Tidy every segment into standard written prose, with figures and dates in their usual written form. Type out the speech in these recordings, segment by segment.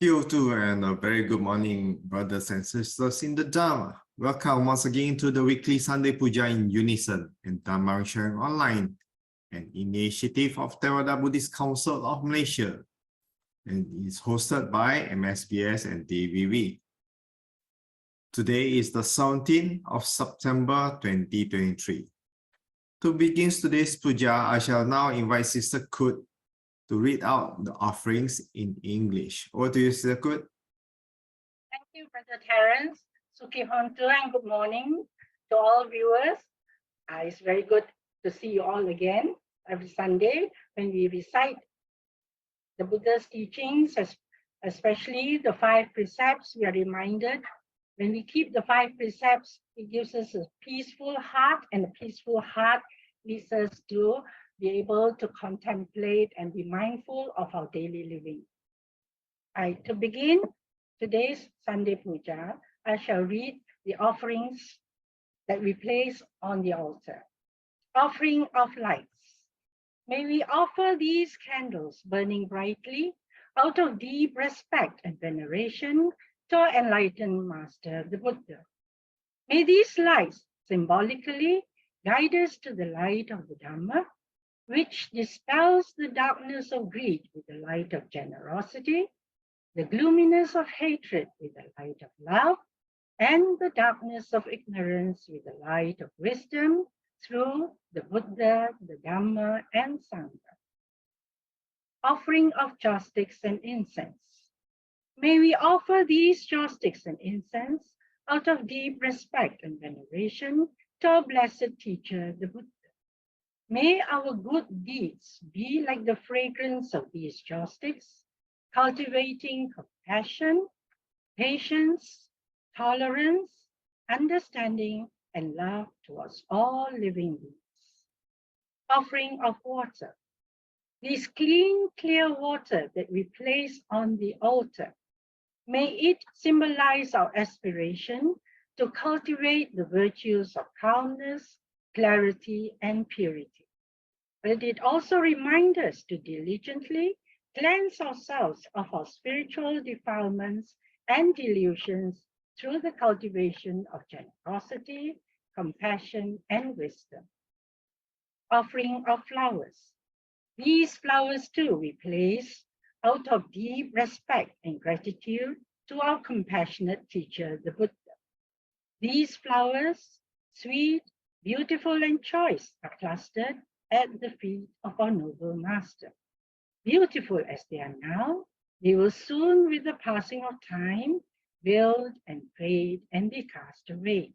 You too, and a very good morning, brothers and sisters in the Dhamma. Welcome once again to the weekly Sunday Pūjā in Unison and Dhamma Sharing Online, an initiative of Theravada Buddhist Council of Malaysia, and is hosted by MSBS and DBV. Today is the 17th of September 2023. To begin today's puja, I shall now invite Sister Kut to read out the offerings in English. Over to you, Sister Kut. Thank you, Brother Terence. 𝓢𝓾𝓷𝓭𝓪 and good morning to all viewers. It's very good to see you all again every Sunday when we recite the Buddha's teachings, especially the 5 precepts. We are reminded when we keep the 5 precepts, it gives us a peaceful heart, and a peaceful heart leads us to be able to contemplate and be mindful of our daily living. To begin today's Sunday Pūjā, I shall read the offerings that we place on the altar. Offering of lights. May we offer these candles burning brightly out of deep respect and veneration to our enlightened Master, the Buddha. May these lights symbolically guide us to the light of the Dhamma, which dispels the darkness of greed with the light of generosity, the gloominess of hatred with the light of love, and the darkness of ignorance with the light of wisdom through the Buddha, the Dhamma, and Sangha. Offering of joss sticks and incense. May we offer these joss sticks and incense out of deep respect and veneration to our blessed teacher, the Buddha. May our good deeds be like the fragrance of these joss sticks, cultivating compassion, patience, tolerance, understanding, and love towards all living beings. Offering of water. This clean, clear water that we place on the altar, may it symbolize our aspiration to cultivate the virtues of calmness, clarity, and purity. But it also reminds us to diligently cleanse ourselves of our spiritual defilements and delusions through the cultivation of generosity, compassion, and wisdom. Offering of flowers. These flowers too we place out of deep respect and gratitude to our compassionate teacher, the Buddha. These flowers, sweet, beautiful, and choice, are clustered at the feet of our noble Master. Beautiful as they are now, they will soon, with the passing of time, wilt and fade and be cast away.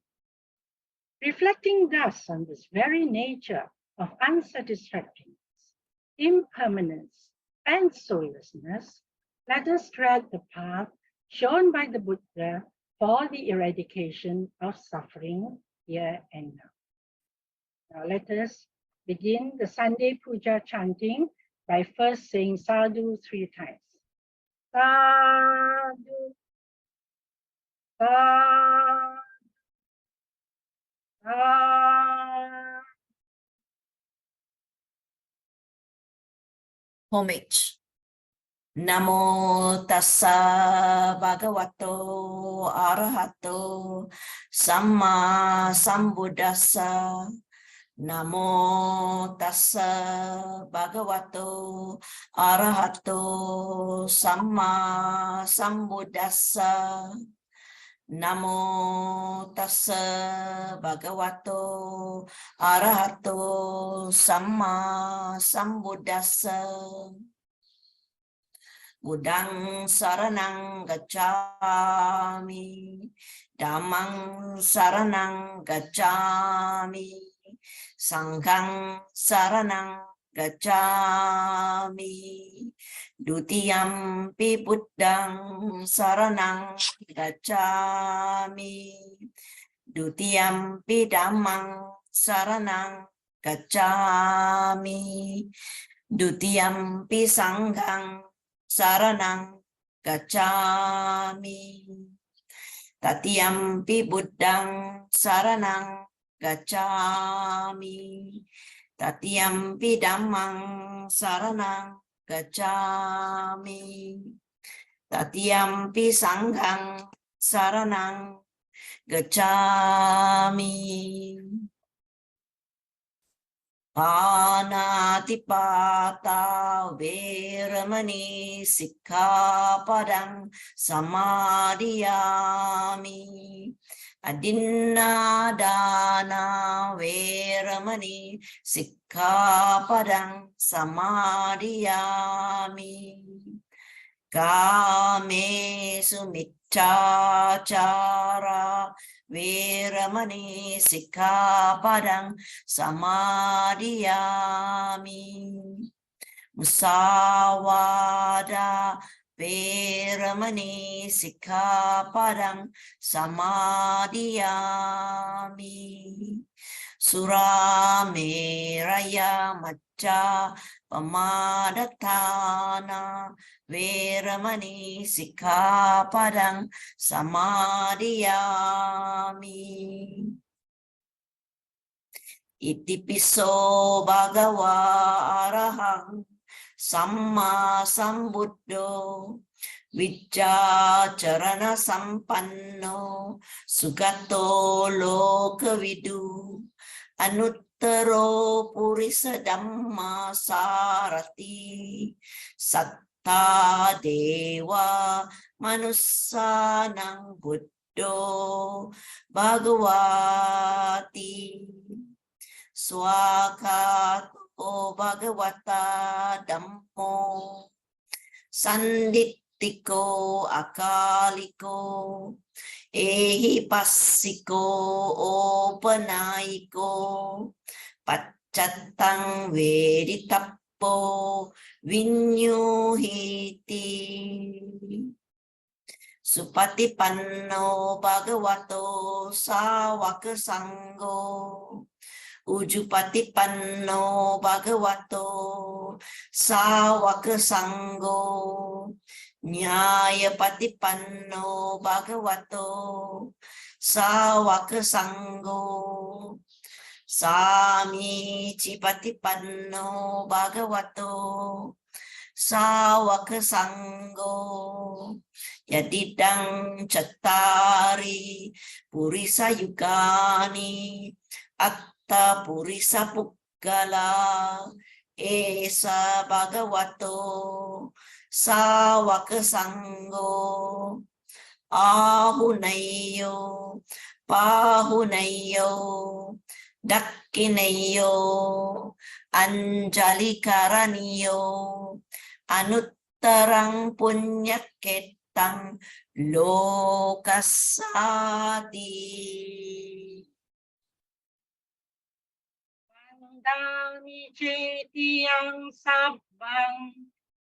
Reflecting thus on this very nature of unsatisfactoriness, impermanence, and soullessness, let us tread the path shown by the Buddha for the eradication of suffering here and now. Now let us begin the Sunday Pūjā chanting by first saying sadhu 3 times. Sadhu, sadhu, sadhu. Homage. Namo tassa bhagavato arahato samma sambuddhassa. Namo tassa bhagavato arahato samma sambuddhassa. Namo tassa bhagavato arahato samma sambuddhassa. Buddhaṃ saranang gacchāmi, Dhammang saranang gacchāmi, Sanghang saranang gacchāmi, Dutiyampi Buddhaṃ saranang gacchāmi, Dutiyampi Dhammang saranang gacchāmi, Dutiyampi Sanghang saranang gacchāmi, Tatiyampi Buddhaṃ saranang gacchāmi, Tatiyampi Dhammang saranang gacchāmi, Tatiyampi sanghang saranang gacchami. Panatipata veramani sikkhapadang samadhiyami. Adinnādāna veramani sikkhapadang samadhiyami. Kāmesu micchācara veramani sikkhapadang samadhiyami. Musāvāda veramani sikkhapadang samadhiyami. Surameraya macca pamadatthana veramani sikkhapadang samadhiyami. Itipiso bhagava arahang samma sambuddho viccacarana sampanno sugato lokavidu anuttaro purisa dhamma sarati satta deva manussanang buddho bhagavati swakato bhagavata dhammo sandittiko akaliko ehi passiko opanayiko paccattang veditappo vinyuhiti. Supatipanno bhagavato sāvaka sangho Ujupatipanno bhagavato sāvaka sangho Nyāyapatipanno bhagavato sāvaka sangho Sāmicipatipanno bhagavato sāvaka sangho Yadidang cattari purisa yugani atta purisa puggala esa bhagavato sāvaka sangho ahunayo pahunayo dakkineyo anjalikaraniyo anuttarang punyakettang lokasati. Vandami cetiyang sabbang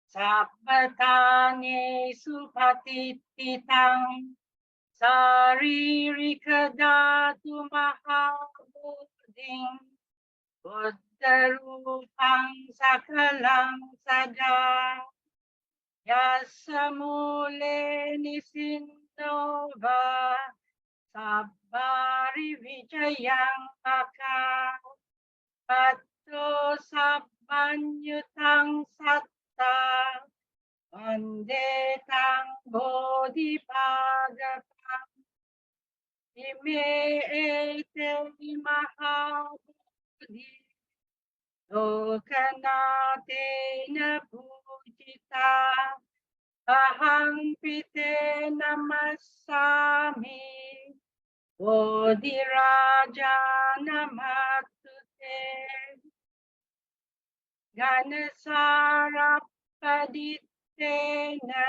sabbatane supatititang saririka dhatu mahabodhing buddharupang sakalang sada yasamule nisinnova sabbari vijayang akā patto sabbanyutang satta vande tang bodhipādapam ime ete mahabodhi lokanatena pujita aham pite namassami bodhiraja namatute ganasarapaditena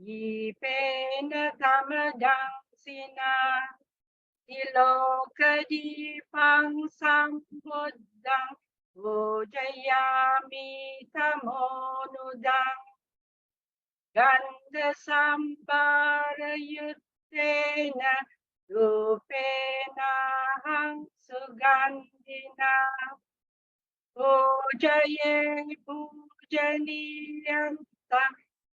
yipena tamadang sina 𝓤𝓾𝓷𝓭 sambuddhang pujayami tamonudang ganda sambarayuttena rupena hang sugandhina pujaye pujaniyanta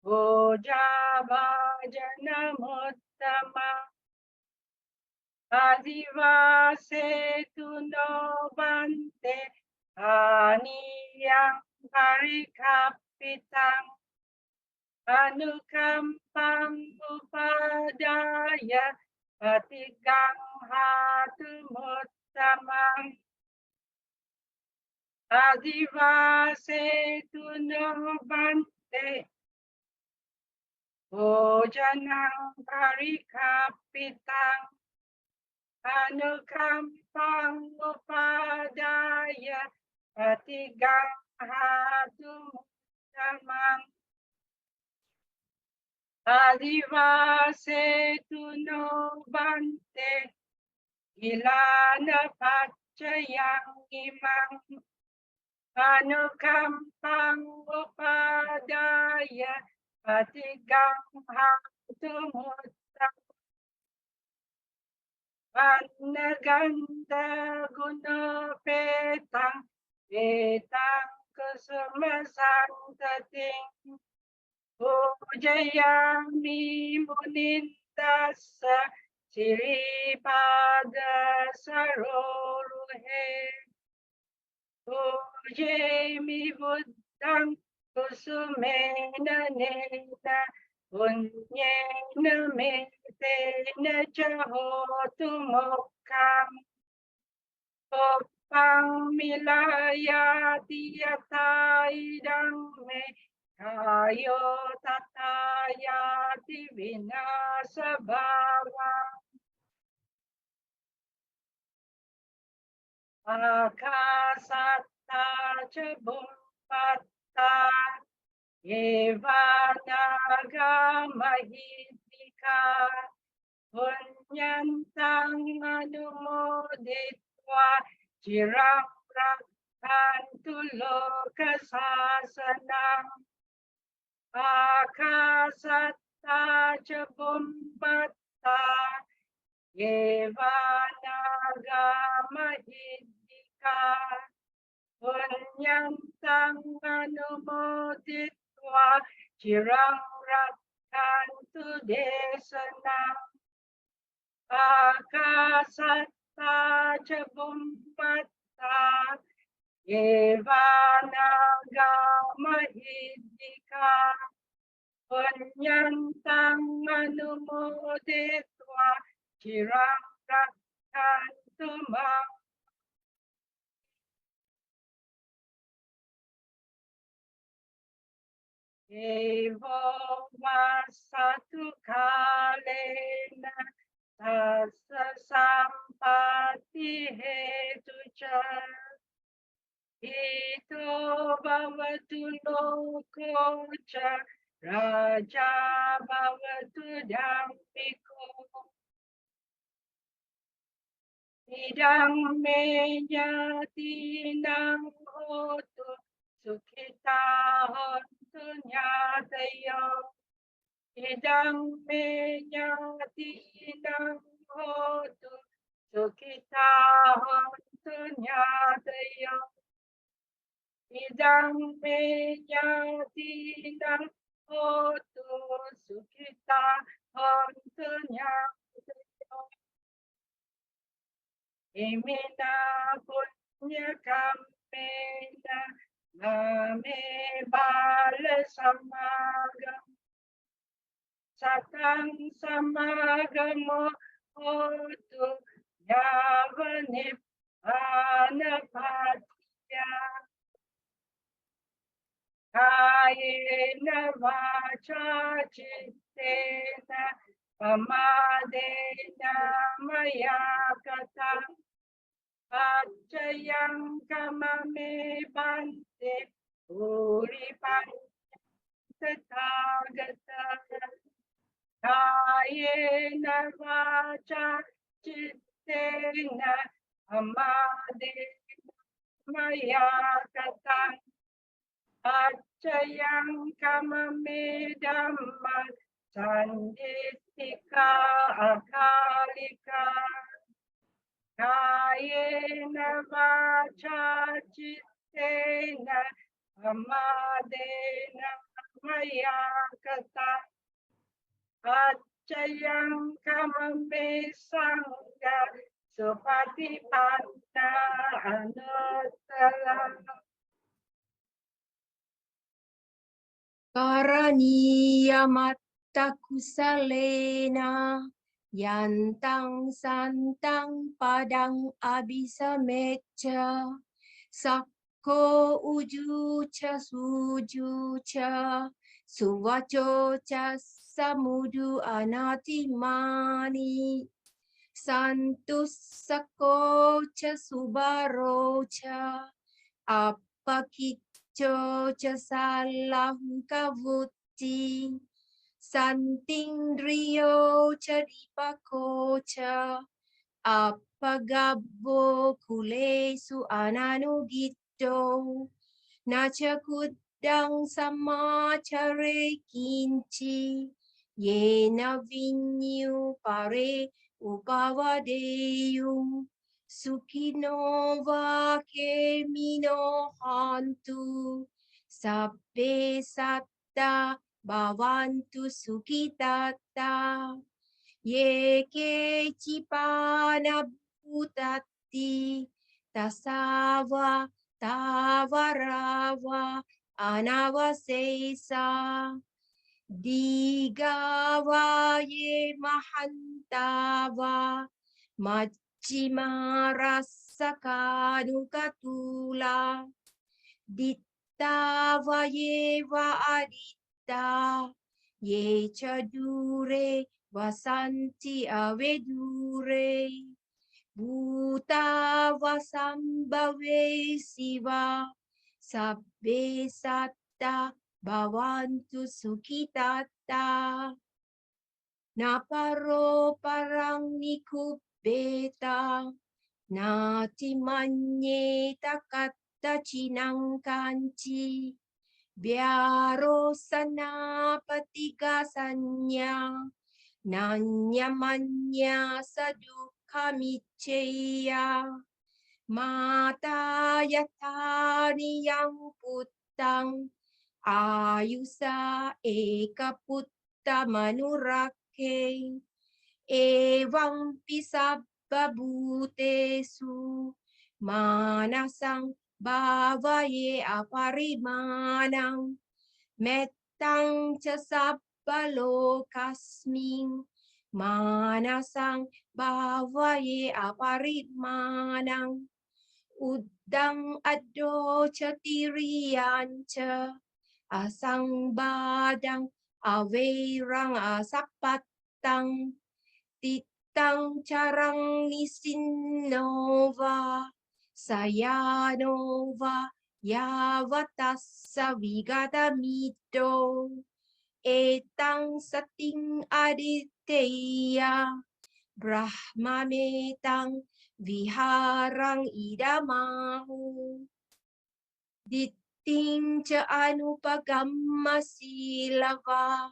puja bhajanamuttamā Adivasetu no bante aniyang parikapitang Anukampang upadaya patigang hatumuttamang adivase tunobante bojanang parikapitang anukampang upadaya patigang hatumuttamang adivase tunobante ilana pacayang imang anukampang upadaya patigang hatumuttamang Panaganda guna petang kusumasantating Pujayami munindasa siripada saroruhe Pujayami buddhang kusumena nena punyena metena cahotu mokkam Opang milaya tiyatai me kayo tatayati vinasa bhava akasata ca bhumpatta evanaga mahidika punyantang anumoditva cirang rakhantu loka sasanam akasata ca bhumpatta evanaga mahidika punyantang anumoditva cirang rakhantu desanam akasata ca bhumpatta evanaga mahidika punyantang anumoditva cirang rakhantu mang evo masatu kalena tassa sampati hetuca ito bhavatu lokoca raja bhavatu dhampiko idang me nyatinang hotu sukhita hontu nyatayo idang me nyatinang hotu sukhita hontu nyatayo idang me nyatinang hotu sukhita hontu nyatayo imina punya kampena name bala samagam satang samagamo hotu yavanip anapatya kayena vacha chittena pamadena maya katang Acayang kamame bante uripan tathagata kayena vacha chittena amadena maya katang acayang kamame dhamma sandittika akalika kayena vacha chittena amadena maya katang acayang kamame sangha supatipanna anuttara. 𝓤𝓷𝓲𝓼𝓸𝓷 yantang santang padang abhisamecha sakko uju cha suju cha suvaco cha samudu anatimani santus sakko cha subaro cha apakicco cha salang kavuti Santing rio 𝓤𝓷𝓲𝓼𝓸𝓷 apagabbo kulesu ananugito nacha kuddang samacare kinci yena vinyu pare upavadeyu sukino vake mino hantu sabbe satta Bhavantu sukhitata ye ke cipana bhutati tasava tavarava anavasesa digava ye mahantava majjima rasakanukatula dittava ye va adita ye chadure vasanti avedure bhuta vasambhave siva sabbe satta bhavantu sukhitata naparo parang nikubeta nati manye takatta cinang kanci Biaro sana patigasanya nanyamanya sadukamiceya mata yatani yang putang ayusa eka putta manurake evang pisabba bhutesu manasang Bhavaye aparimanang mettang ca sabbalokasming manasang bhavaye aparimanang uddang addo ca tiriyanca asang badang averang asapattang titang carang nisinnova Sayanova yavatassa vigatamito etang sating aditeya brahmametang viharang idamahu ditting ca anupagamma silava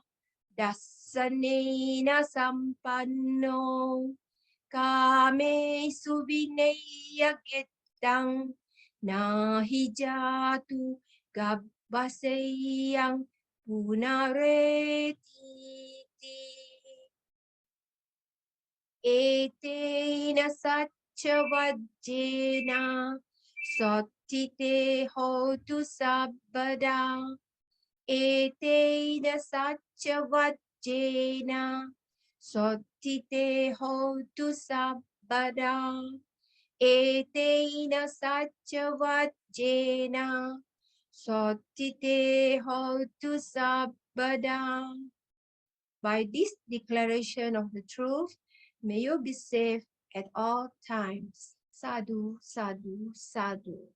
dassanena sampanno kame subineya Tang nahi jatu gabbaseyang punareti etena sacca vajjena sattite hotu sabbada etena sacca vajjena sattite hotu sabbada Etena sacca vajjena sattite hotu sabbada. By this declaration of the truth, may you be safe at all times. Sadhu, sadhu, sadhu.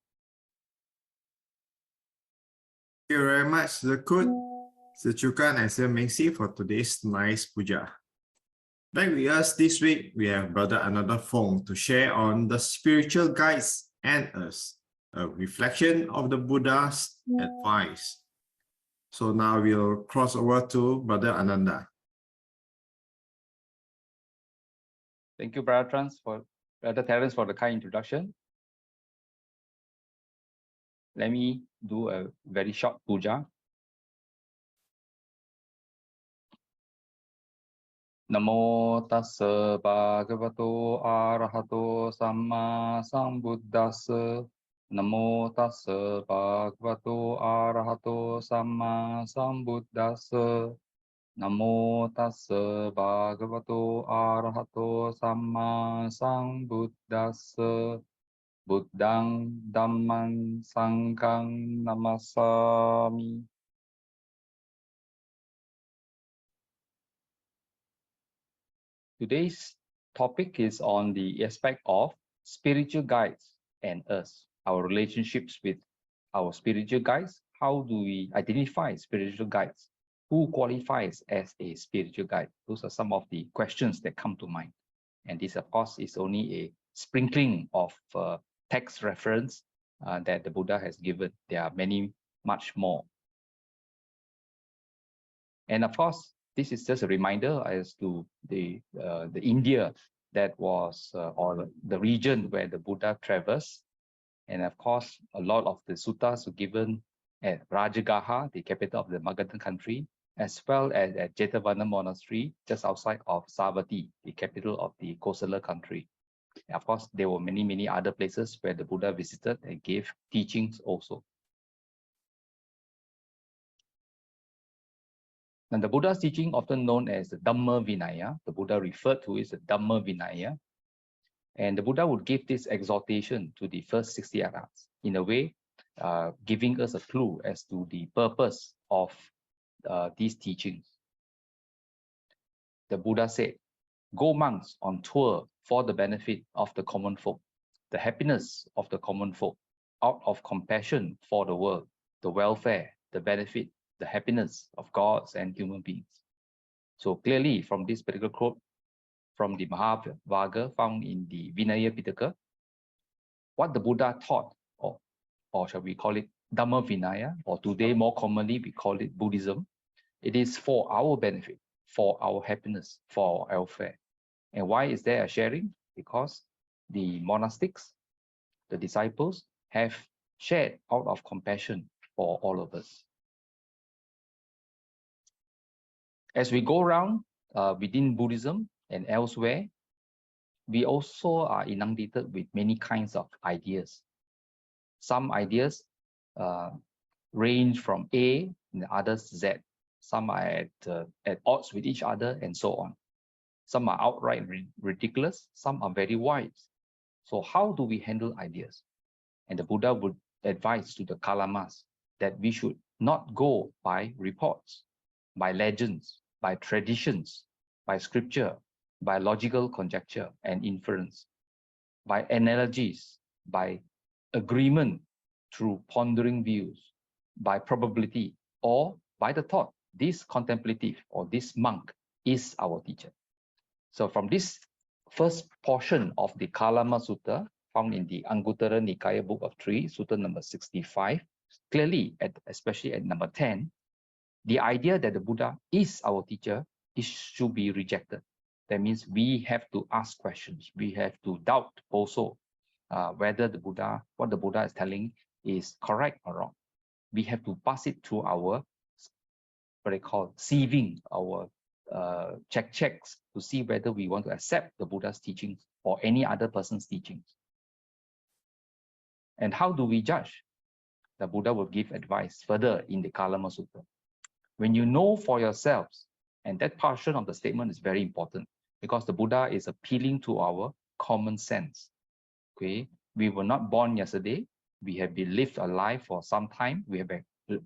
Thank you very much, 𝓤𝓷𝓲𝓼𝓷 and 𝓤𝓷𝓲𝓪 for today's nice puja. Back with us this week, we have Brother Ānanda Fong to share on the spiritual guides and us, a reflection of the Buddha's advice. So now we'll cross over to Brother Ānanda. Thank you, Brother Terence, for the kind introduction. Let me do a very short puja. Namo tassa bhagavato arahato samma sambuddhassa. Namo tassa bhagavato arahato samma sambuddhassa. Namo tassa bhagavato arahato samma sambuddhassa. Buddhang Dhammang Sanghang Namasami. Today's topic is on the aspect of spiritual guides and us, our relationships with our spiritual guides. How do we identify spiritual guides? Who qualifies as a spiritual guide? Those are some of the questions that come to mind. And this, of course, is only a sprinkling of text reference that the Buddha has given. There are many, much more. And of course, this is just a reminder as to the India that was, or the region where the Buddha traversed. And of course, a lot of the suttas were given at 𝓤𝓷𝓲𝓷, the capital of the Magadhan country, as well as at Jetavana Monastery, just outside of Savatthi, the capital of the Kosala country. And of course, there were many, many other places where the Buddha visited and gave teachings also. And the Buddha's teaching, often known as the Dhamma Vinaya, the Buddha referred to as the Dhamma Vinaya. And the Buddha would give this exhortation to the first 60 arhats, in a way, giving us a clue as to the purpose of these teachings. The Buddha said, "Go monks on tour for the benefit of the common folk, the happiness of the common folk, out of compassion for the world, the welfare, the benefit, the happiness of gods and human beings." So clearly from this particular quote from the Mahavagga found in the Vinaya Pitaka, what the Buddha taught, or shall we call it Dhamma Vinaya, or today more commonly we call it Buddhism, it is for our benefit, for our happiness, for our welfare. And why is there a sharing? Because the monastics, the disciples, have shared out of compassion for all of us. As we go around within Buddhism and elsewhere, we also are inundated with many kinds of ideas. Some ideas range from A and the others Z. Some are at odds with each other and so on. Some are outright ridiculous, some are very wise. So how do we handle ideas? And the Buddha would advise to the Kalamas that we should not go by reports, by legends, by traditions, by scripture, by logical conjecture and inference, by analogies, by agreement through pondering views, by probability, or by the thought, this contemplative or this monk is our teacher. So from this first portion of the Kalama Sutta, found in the Anguttara Nikaya Book of 3, Sutta number 65, clearly, especially at number 10, the idea that the Buddha is our teacher should be rejected. That means we have to ask questions. We have to doubt also whether what the Buddha is telling is correct or wrong. We have to pass it through our, what they call, sieving, our checks to see whether we want to accept the Buddha's teachings or any other person's teachings. And how do we judge? The Buddha will give advice further in the Kalama Sutta. When you know for yourselves, and that portion of the statement is very important because the Buddha is appealing to our common sense. Okay, we were not born yesterday. We have been lived a life for some time. We have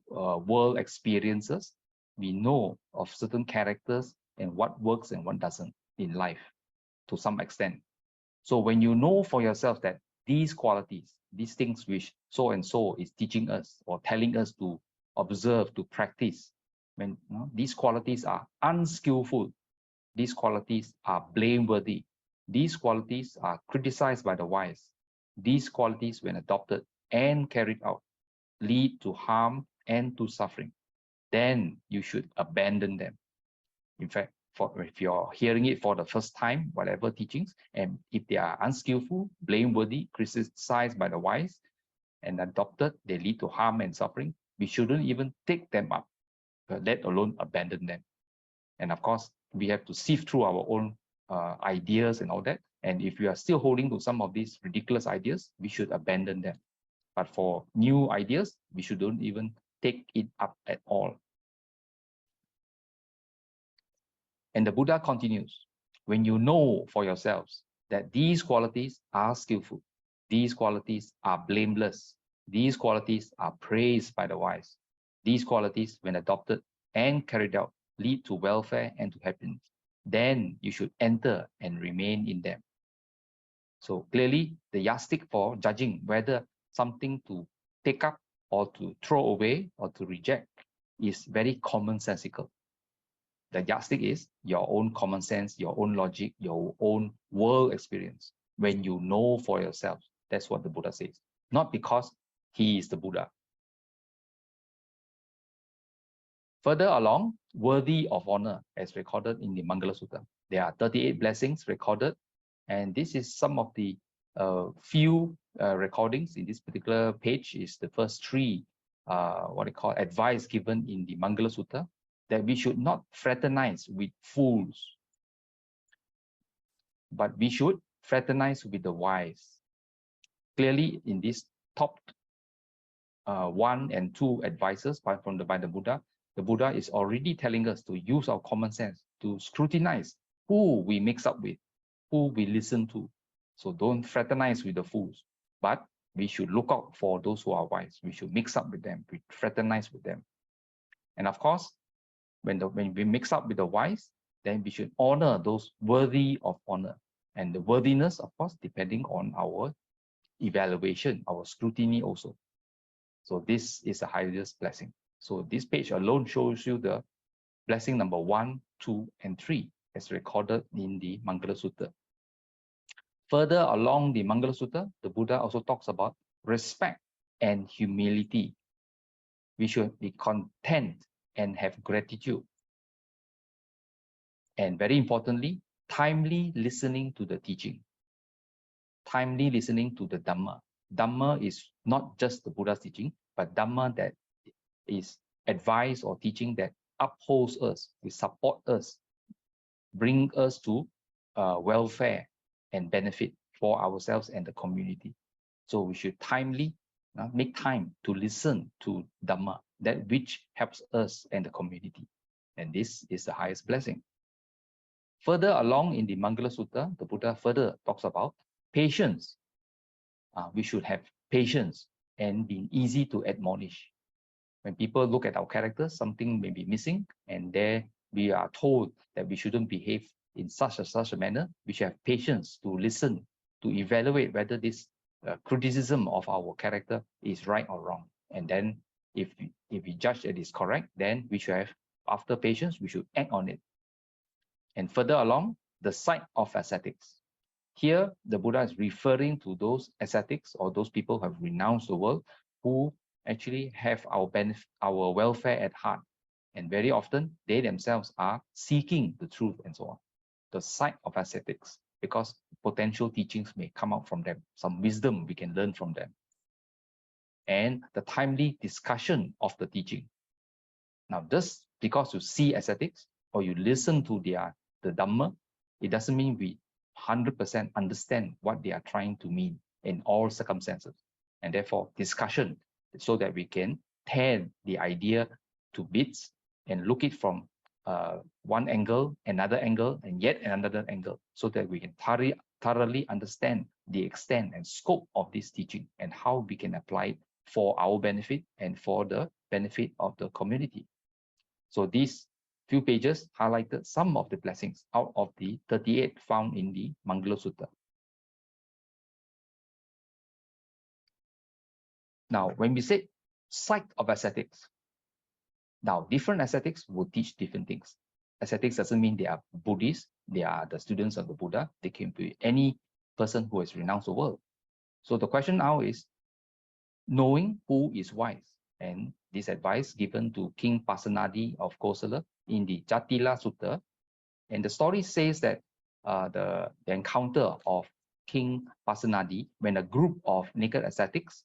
world experiences. We know of certain characters and what works and what doesn't in life to some extent. So when you know for yourself that these qualities, these things which so and so is teaching us or telling us to observe, to practice, when these qualities are unskillful, these qualities are blameworthy, these qualities are criticized by the wise, these qualities, when adopted and carried out, lead to harm and to suffering, then you should abandon them. In fact, if you're hearing it for the first time, whatever teachings, and if they are unskillful, blameworthy, criticized by the wise, and adopted, they lead to harm and suffering, we shouldn't even take them up, let alone abandon them. And of course, we have to sift through our own ideas and all that. And if we are still holding to some of these ridiculous ideas, we should abandon them. But for new ideas, we shouldn't even take it up at all. And the Buddha continues, when you know for yourselves that these qualities are skillful, these qualities are blameless, these qualities are praised by the wise, these qualities, when adopted and carried out, lead to welfare and to happiness, then you should enter and remain in them. So clearly, the yardstick for judging whether something to take up or to throw away or to reject is very commonsensical. The yardstick is your own common sense, your own logic, your own world experience. When you know for yourself, that's what the Buddha says. Not because he is the Buddha. Further along, worthy of honor, as recorded in the Mangala Sutta. There are 38 blessings recorded, and this is some of the few recordings in this particular page. Is the first three, what they call advice given in the Mangala Sutta, that we should not fraternize with fools, but we should fraternize with the wise. Clearly, in this top 1 and 2 advices by the Buddha, the Buddha is already telling us to use our common sense to scrutinize who we mix up with, who we listen to. So don't fraternize with the fools, but we should look out for those who are wise. We should mix up with them, we fraternize with them. And of course, when we mix up with the wise, then we should honor those worthy of honor. And the worthiness, of course, depending on our evaluation, our scrutiny also. So this is the highest blessing. So this page alone shows you the blessing number 1, 2, and 3 as recorded in the Mangala Sutta. Further along the Mangala Sutta, the Buddha also talks about respect and humility. We should be content and have gratitude. And very importantly, timely listening to the teaching. Timely listening to the Dhamma. Dhamma is not just the Buddha's teaching, but Dhamma that is advice or teaching that upholds us, will support us, bring us to welfare and benefit for ourselves and the community. So we should timely make time to listen to Dhamma, that which helps us and the community. And this is the highest blessing. Further along in the Mangala Sutta, the Buddha further talks about patience. We should have patience and be easy to admonish. When people look at our characters, something may be missing, and there we are told that we shouldn't behave in such a manner. We should have patience to listen, to evaluate whether this criticism of our character is right or wrong. And then if we judge that it's correct, then we should have, after patience, we should act on it. And further along, the site of ascetics. Here, the Buddha is referring to those ascetics or those people who have renounced the world, who actually have our benefit, our welfare at heart. And very often, they themselves are seeking the truth and so on. The site of ascetics, because potential teachings may come out from them, some wisdom we can learn from them. And the timely discussion of the teaching. Now, just because you see ascetics or you listen to the Dhamma, it doesn't mean we 100% understand what they are trying to mean in all circumstances. And therefore, discussion, so that we can tear the idea to bits and look it from one angle, another angle, and yet another angle, so that we can thoroughly understand the extent and scope of this teaching and how we can apply it for our benefit and for the benefit of the community. So these few pages highlighted some of the blessings out of the 38 found in the Mangala Sutta. Now, when we say site of ascetics, now different ascetics will teach different things. Ascetics doesn't mean they are Buddhists, they are the students of the Buddha. They can be any person who has renounced the world. So the question now is knowing who is wise. And this advice given to King Pasenadi of Kosala in the Jatila Sutta. And the story says that the encounter of King Pasenadi, when a group of naked ascetics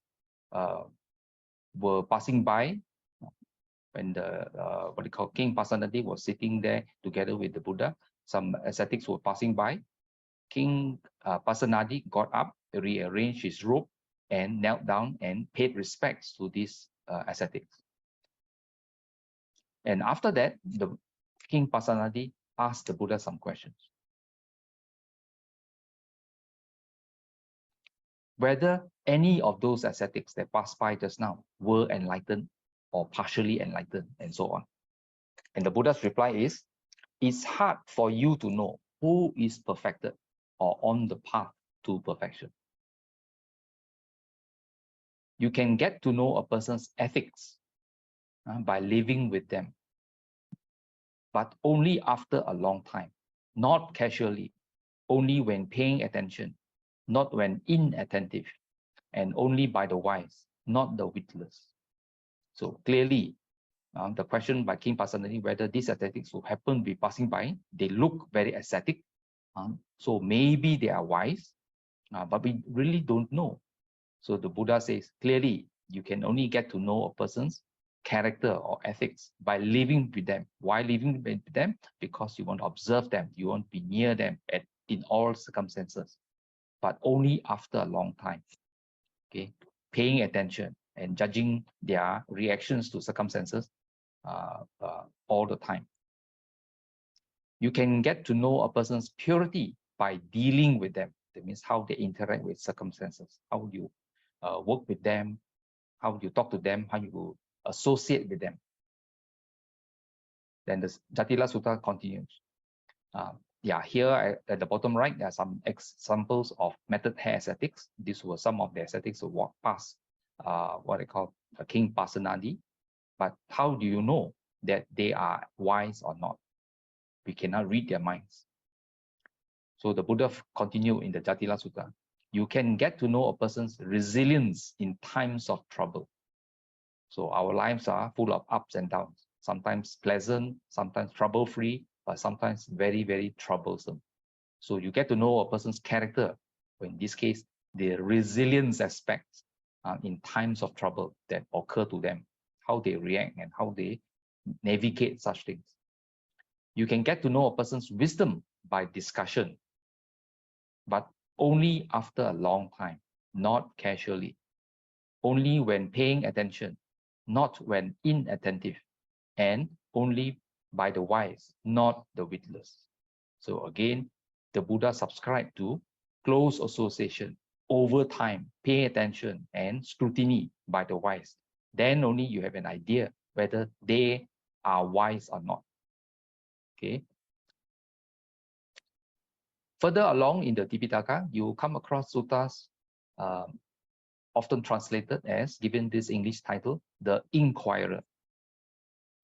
were passing by, when the King Pasenadi was sitting there together with the Buddha, some ascetics were passing by. King Pasenadi got up, rearranged his robe, and knelt down and paid respects to these ascetics. And after that, the King Pasenadi asked the Buddha some questions. Whether any of those ascetics that passed by just now were enlightened or partially enlightened, and so on. And the Buddha's reply is, it's hard for you to know who is perfected or on the path to perfection. You can get to know a person's ethics by living with them, but only after a long time, not casually, only when paying attention, not when inattentive, and only by the wise, not the witless. So clearly, the question by King Pasenadi, whether these ascetics who happen to be passing by, they look very ascetic, so maybe they are wise, but we really don't know. So the Buddha says, clearly, you can only get to know a person's character or ethics by living with them. Why living with them? Because you want to observe them, you want to be near them in all circumstances, but only after a long time. Okay, paying attention and judging their reactions to circumstances all the time. You can get to know a person's purity by dealing with them. That means how they interact with circumstances, how you work with them, how you talk to them, how you associate with them. Then the Jatila Sutta continues. Here at the bottom right, there are some examples of method hair ascetics. These were some of the ascetics who walked past what I call King Pasenadi. But how do you know that they are wise or not? We cannot read their minds. So the Buddha continued in the Jatila Sutta. You can get to know a person's resilience in times of trouble. So our lives are full of ups and downs, sometimes pleasant, sometimes trouble-free, but sometimes very, very troublesome. So you get to know a person's character, or in this case, the resilience aspects in times of trouble that occur to them, how they react and how they navigate such things. You can get to know a person's wisdom by discussion, but only after a long time, not casually, only when paying attention, not when inattentive, and only by the wise, not the witless. So again, the Buddha subscribed to close association, over time, pay attention and scrutiny by the wise. Then only you have an idea whether they are wise or not. Okay. Further along in the Tipitaka, you come across suttas often translated as, given this English title, the Inquirer.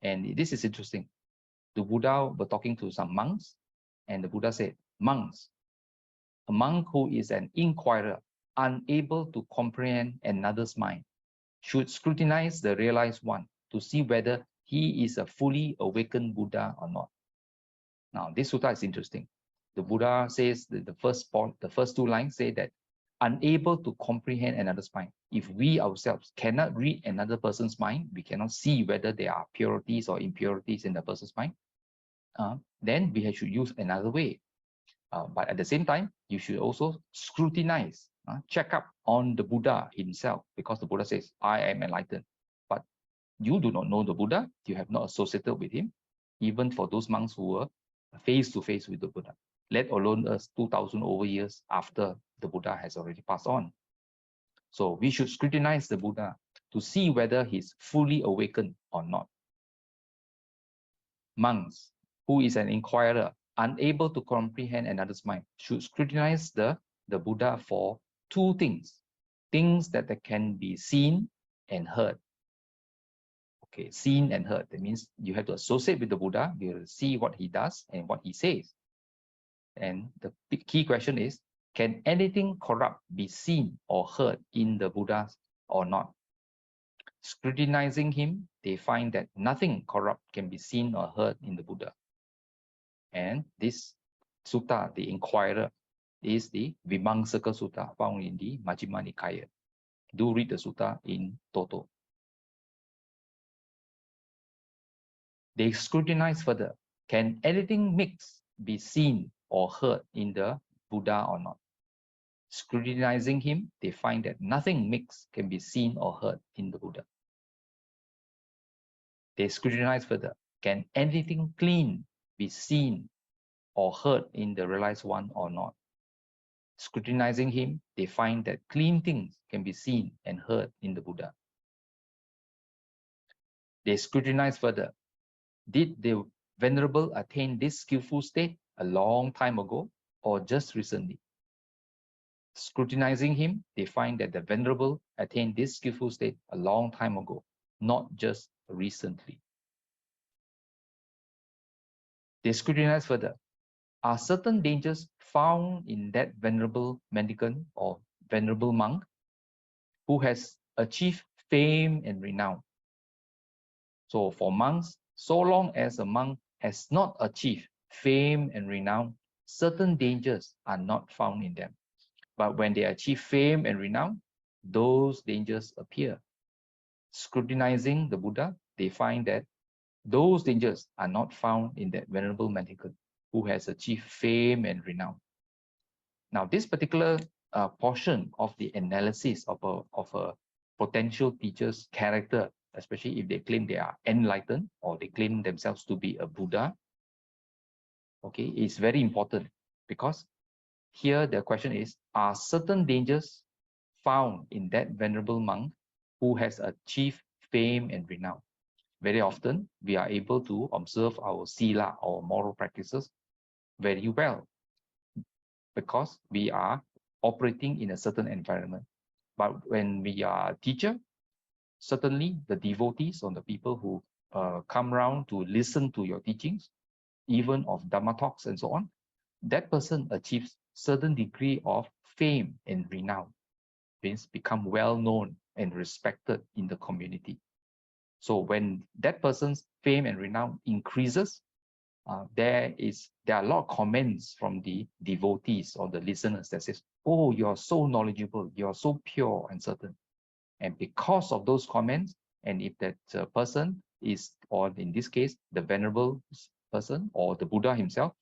And this is interesting. The Buddha were talking to some monks, and the Buddha said, monks, a monk who is an inquirer, unable to comprehend another's mind, should scrutinize the realized one to see whether he is a fully awakened Buddha or not. Now, this sutta is interesting. The Buddha says that the first two lines say that unable to comprehend another's mind. If we ourselves cannot read another person's mind, we cannot see whether there are purities or impurities in the person's mind, then we should use another way. But at the same time, you should also scrutinize, check up on the Buddha himself, because the Buddha says, I am enlightened. But you do not know the Buddha, you have not associated with him, even for those monks who were face to face with the Buddha, let alone us 2,000 over years after the Buddha has already passed on. So we should scrutinize the Buddha to see whether he's fully awakened or not. Monks, who is an inquirer, unable to comprehend another's mind, should scrutinize the Buddha for two things that can be seen and heard. Okay, seen and heard. That means you have to associate with the Buddha, you will see what he does and what he says. And the key question is, can anything corrupt be seen or heard in the Buddha or not? Scrutinizing him, they find that nothing corrupt can be seen or heard in the Buddha. And this sutta, the Inquirer, is the Vimāṅsaka Sutta found in the Majjhima Nikaya. Do read the sutta in toto. They scrutinize further. Can anything mixed be seen or heard in the Buddha or not? Scrutinizing him, they find that nothing mixed can be seen or heard in the Buddha. They scrutinize further. Can anything clean be seen or heard in the realized one or not? Scrutinizing him, they find that clean things can be seen and heard in the Buddha. They scrutinize further. Did the Venerable attain this skillful state a long time ago or just recently? Scrutinizing him, they find that the Venerable attained this skillful state a long time ago, not just recently. They scrutinize further. Are certain dangers found in that venerable mendicant or venerable monk who has achieved fame and renown? So for monks, so long as a monk has not achieved fame and renown, certain dangers are not found in them. But when they achieve fame and renown, those dangers appear. Scrutinizing the Buddha, they find that those dangers are not found in that venerable mendicant who has achieved fame and renown. Now, this particular portion of the analysis of a potential teacher's character, especially if they claim they are enlightened or they claim themselves to be a Buddha, okay, is very important, because here the question is, are certain dangers found in that venerable monk who has achieved fame and renown? Very often, we are able to observe our sila, our moral practices, very well, because we are operating in a certain environment. But when we are a teacher, certainly the devotees or the people who come around to listen to your teachings, even of Dhamma talks and so on, that person achieves certain degree of fame and renown, means become well known and respected in the community. So when that person's fame and renown increases, there are a lot of comments from the devotees or the listeners that says, oh, you're so knowledgeable, you're so pure and certain. And because of those comments, and if that person is, or in this case, the venerable person or the Buddha himself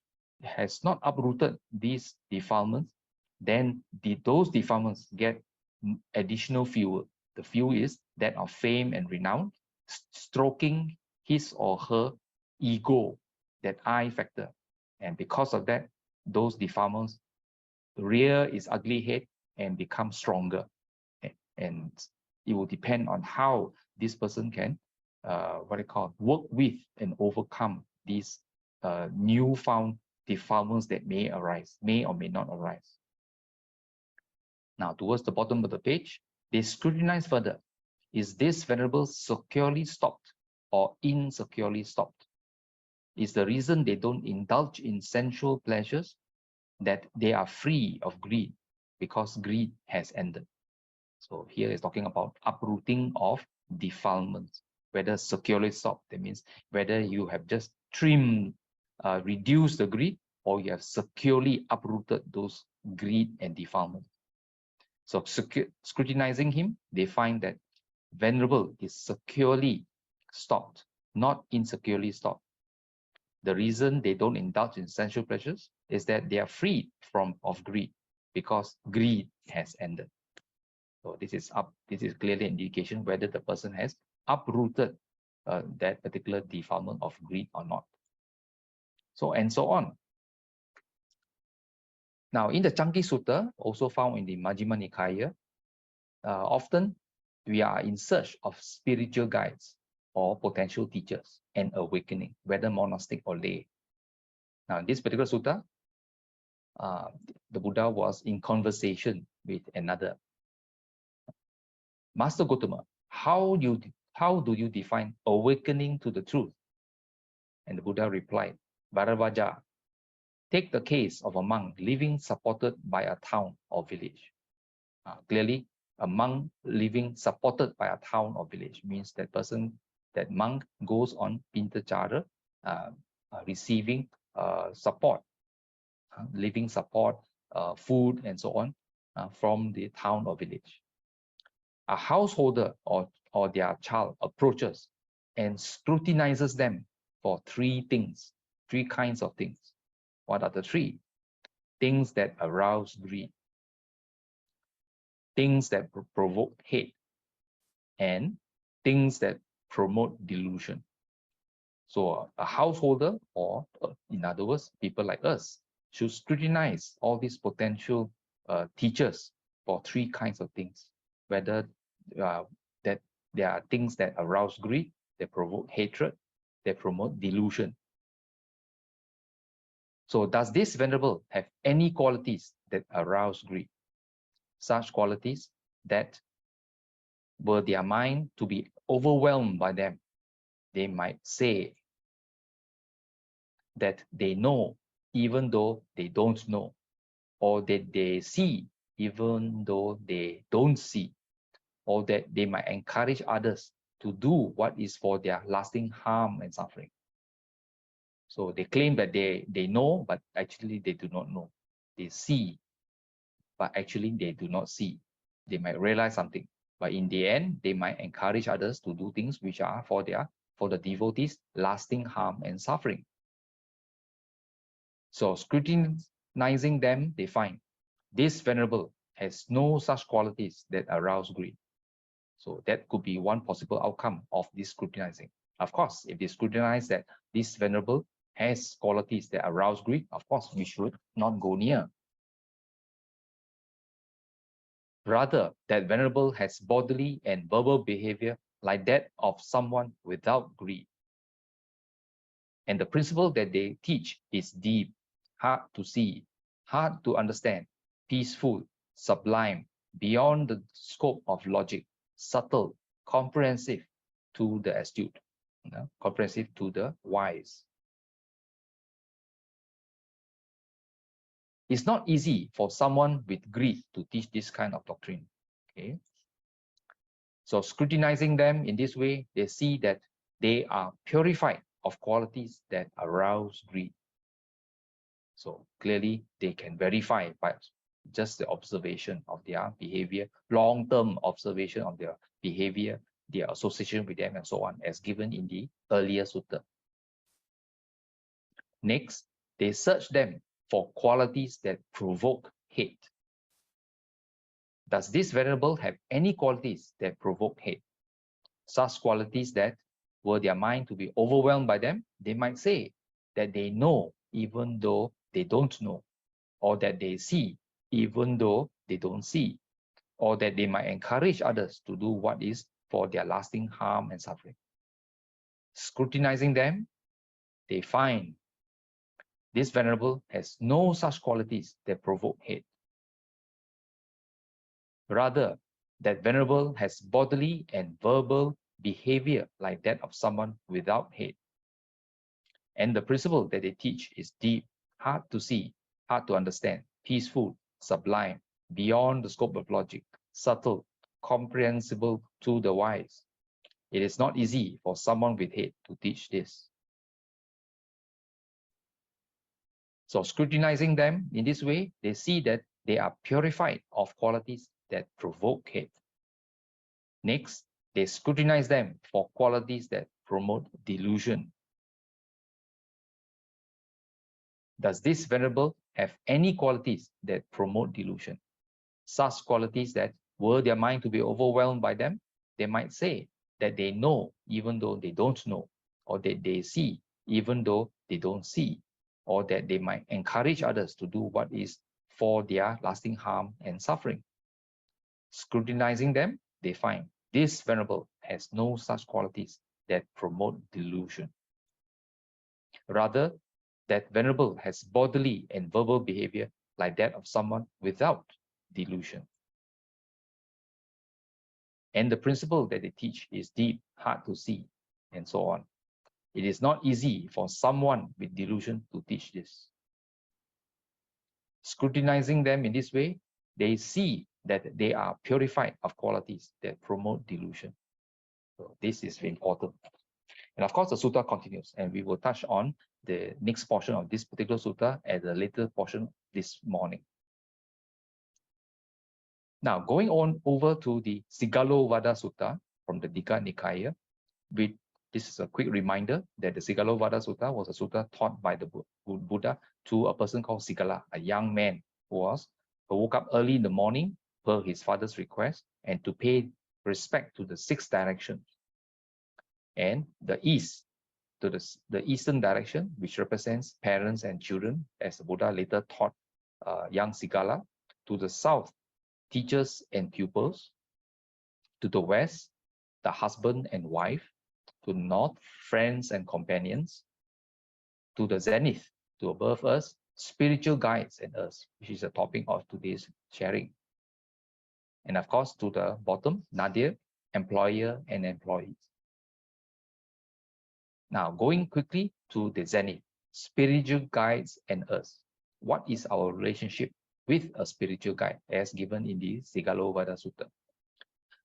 has not uprooted these defilements, then those defilements get additional fuel. The fuel is that of fame and renown, stroking his or her ego, that I factor. And because of that, those defilements rear its ugly head and become stronger. And it will depend on how this person can, work with and overcome these newfound defilements that may arise, may or may not arise. Now, towards the bottom of the page, they scrutinize further. Is this venerable securely stopped or insecurely stopped? Is the reason they don't indulge in sensual pleasures that they are free of greed, because greed has ended? So here is talking about uprooting of defilements, whether securely stopped. That means whether you have just trimmed, reduced the greed, or you have securely uprooted those greed and defilements. So scrutinizing him, they find that venerable is securely stopped, not insecurely stopped. The reason they don't indulge in sensual pleasures is that they are freed of greed, because greed has ended. So this is clearly an indication whether the person has uprooted that particular defilement of greed or not. So and so on. Now in the Chanki Sutta, also found in the Majjhima Nikaya, often we are in search of spiritual guides or potential teachers and awakening, whether monastic or lay. Now in this particular sutta, the Buddha was in conversation with another. Master Gautama, how do you define awakening to the truth? And the Buddha replied, Bharavaja, take the case of a monk living supported by a town or village. Clearly, a monk living supported by a town or village means that monk goes on Pintachara, receiving support, living support, food and so on from the town or village. A householder or their child approaches and scrutinizes them for three kinds of things. What are the three? Things that arouse greed, things that provoke hate, and things that promote delusion. So a householder, or in other words, people like us, should scrutinize all these potential teachers for three kinds of things, whether that there are things that arouse greed, that provoke hatred, that promote delusion. So does this venerable have any qualities that arouse greed? Such qualities that, were their mind to be overwhelmed by them, they might say that they know even though they don't know, or that they see even though they don't see, or that they might encourage others to do what is for their lasting harm and suffering. So they claim that they know, but actually they do not know. They see, but actually they do not see. They might realize something, but in the end, they might encourage others to do things which are for the devotees' lasting harm and suffering. So scrutinizing them, they find this venerable has no such qualities that arouse greed. So that could be one possible outcome of this scrutinizing. Of course, if they scrutinize that this venerable has qualities that arouse greed, of course, we should not go near. Rather, that venerable has bodily and verbal behavior like that of someone without greed. And the principle that they teach is deep, hard to see, hard to understand, peaceful, sublime, beyond the scope of logic, subtle, comprehensive to the astute, comprehensive to the wise. It's not easy for someone with greed to teach this kind of doctrine. Okay. So scrutinizing them in this way, they see that they are purified of qualities that arouse greed. So clearly they can verify by just the observation of their behavior, long-term observation of their behavior, their association with them, and so on, as given in the earlier sutta. Next, they search them for qualities that provoke hate. Does this venerable have any qualities that provoke hate? Such qualities that, were their mind to be overwhelmed by them, they might say that they know even though they don't know, or that they see even though they don't see, or that they might encourage others to do what is for their lasting harm and suffering. Scrutinizing them, they find this venerable has no such qualities that provoke hate. Rather, that venerable has bodily and verbal behavior like that of someone without hate. And the principle that they teach is deep, hard to see, hard to understand, peaceful, sublime, beyond the scope of logic, subtle, comprehensible to the wise. It is not easy for someone with hate to teach this. So scrutinizing them in this way, they see that they are purified of qualities that provoke hate. Next, they scrutinize them for qualities that promote delusion. Does this venerable have any qualities that promote delusion? Such qualities that, were their mind to be overwhelmed by them, they might say that they know even though they don't know, or that they see even though they don't see, or that they might encourage others to do what is for their lasting harm and suffering. Scrutinizing them, they find this venerable has no such qualities that promote delusion. Rather, that venerable has bodily and verbal behavior like that of someone without delusion. And the principle that they teach is deep, hard to see, and so on. It is not easy for someone with delusion to teach this. Scrutinizing them in this way, they see that they are purified of qualities that promote delusion. So this is very important. And of course, the sutta continues, and we will touch on the next portion of this particular sutta at a later portion this morning. Now, going on over to the 𝓤𝓷𝓲𝓼𝓷 Sutta from the Digha Nikaya, this is a quick reminder that the 𝓤𝓷𝓲𝓼𝓷 Sutta was a sutta taught by the Buddha to a person called Sigala, a young man who woke up early in the morning per his father's request and to pay respect to the 6 directions. And the east, to the eastern direction, which represents parents and children, as the Buddha later taught young SSigaḽa. To the south, teachers and pupils. To the west, the husband and wife. To the north, friends and companions. To the zenith, to above us, spiritual guides and us, which is the topic of today's sharing. And of course, to the bottom, nadir, employer and employees. Now, going quickly to the zenith, spiritual guides and us. What is our relationship with a spiritual guide, as given in the 𝓤𝓷𝓲𝓷𝓷 Sutta?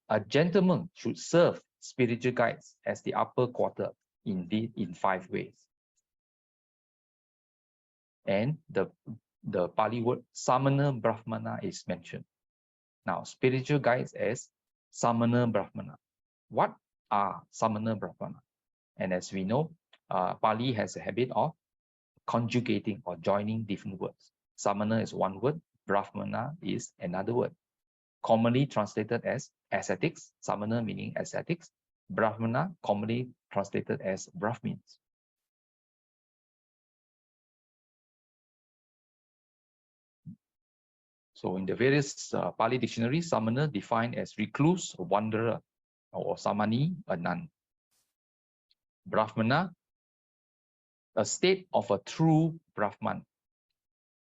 A gentleman should serve spiritual guides as the upper quarter in 5 ways. And the Pali word Samana Brahmana is mentioned. Now, spiritual guides as Samana Brahmana. What are Samana Brahmana? And as we know, Pali has a habit of conjugating or joining different words. Samana is one word, Brahmana is another word. Commonly translated as ascetics, Samana meaning ascetics, Brahmana commonly translated as Brahmins. So in the various Pali dictionaries, Samana defined as recluse, a wanderer, or Samani, a nun. Brahmana, a state of a true Brahman,